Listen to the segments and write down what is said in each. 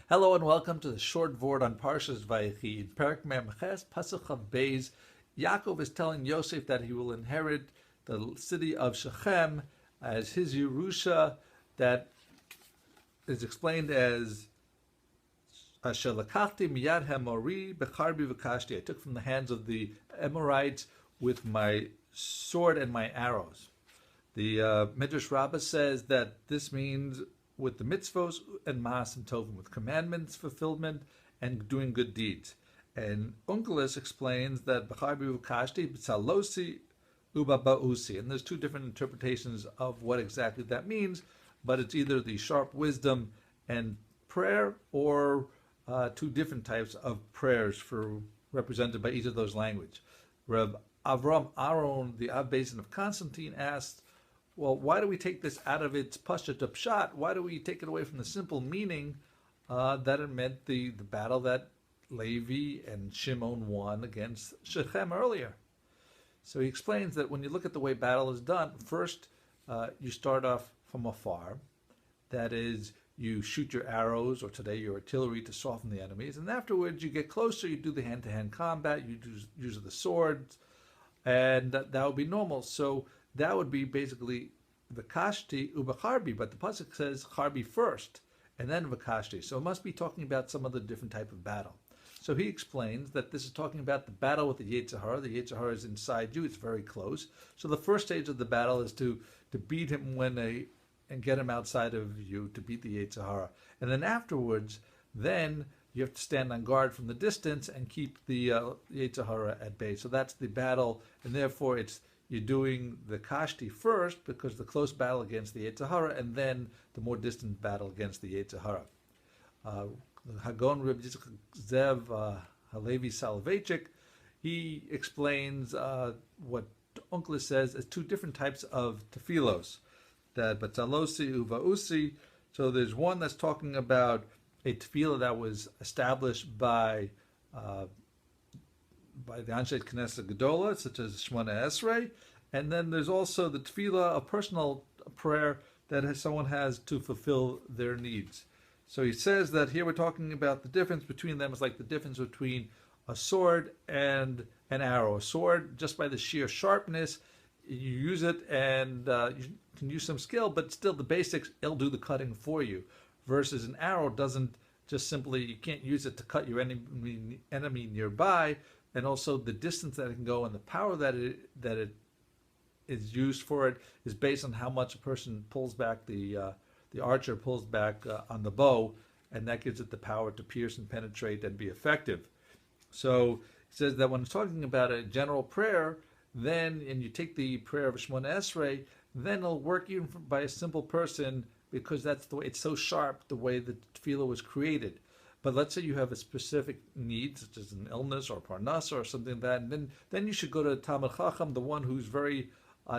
Hello and welcome to the short Vort on Parshas Vayechi. In Perek Memches, pasuk of Beis, Yaakov is telling Yosef that he will inherit the city of Shechem as his Yerusha, that is explained as Asher lakachti miyad hamori becharbi v'kashti. I took from the hands of the Amorites with my sword and my arrows. The Midrash Rabbah says that this means with the mitzvos and ma'asim tovim, with commandments fulfillment and doing good deeds. And Unkelos explains that b'charbi v'kashti b'tzalosi uba ba'usi. And there's two different interpretations of what exactly that means, but it's either the sharp wisdom and prayer or two different types of prayers represented by each of those languages. Rav Avraham Aharon, the Av Basin of Constantin, asked, well, why do we take this out of its pasuk to pshat? Why do we take it away from the simple meaning that it meant the battle that Levi and Shimon won against Shechem earlier? So he explains that when you look at the way battle is done, first you start off from afar. That is, you shoot your arrows, or today your artillery, to soften the enemies. And afterwards you get closer, you do the hand-to-hand combat, you use the swords, and that would be normal. So that would be basically Vakashti ubacharbi, but the pasuk says charbi first, and then Vakashti. So it must be talking about some other different type of battle. So he explains that this is talking about the battle with the Yetzer Hara. The Yetzer Hara is inside you; it's very close. So the first stage of the battle is to beat him and get him outside of you, to beat the Yetzer Hara. And then afterwards, then you have to stand on guard from the distance and keep the Yetzer Hara at bay. So that's the battle, and therefore you're doing the kashti first, because the close battle against the Yetzer Hara, and then the more distant battle against the Yetzer Hara. Hagon Reb Zev Halevi Soloveitchik, he explains what Unkelos says as two different types of Tefilos, that Batzalosi Uvausi. So there's one that's talking about a tefillah that was established by the Anshet Knesset Gedola, such as Shmona Esrei, and then there's also the tefillah, a personal prayer that someone has to fulfill their needs. So he says that here we're talking about the difference between them is like the difference between a sword and an arrow. A sword, just by the sheer sharpness, you use it and you can use some skill, but still the basics, it'll do the cutting for you. Versus an arrow doesn't just simply, you can't use it to cut your enemy nearby, and also the distance that it can go and the power that it is used for it is based on how much a person pulls back, the archer pulls back on the bow, and that gives it the power to pierce and penetrate and be effective. So he says that when it's talking about a general prayer, then, and you take the prayer of Shmona Esrei, then it'll work even by a simple person, because that's the way, it's so sharp, the way the tefillah was created. But let's say you have a specific need, such as an illness or parnasa or something like that, and then you should go to Talmid Chacham, the one who's very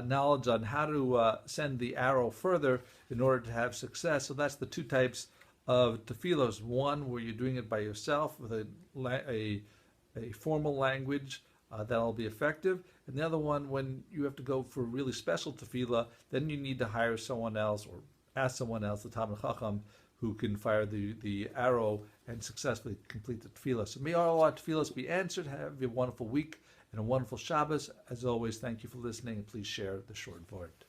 knowledge on how to send the arrow further in order to have success. So that's the two types of tefilos. One where you're doing it by yourself with a formal language that'll be effective, and the other one when you have to go for a really special tefillah, then you need to hire someone else or ask someone else, the Talmid Chacham, who can fire the arrow and successfully complete the tefillah. So may all our tefillahs be answered. Have a wonderful week and a wonderful Shabbos. As always, thank you for listening, and please share the short Vort.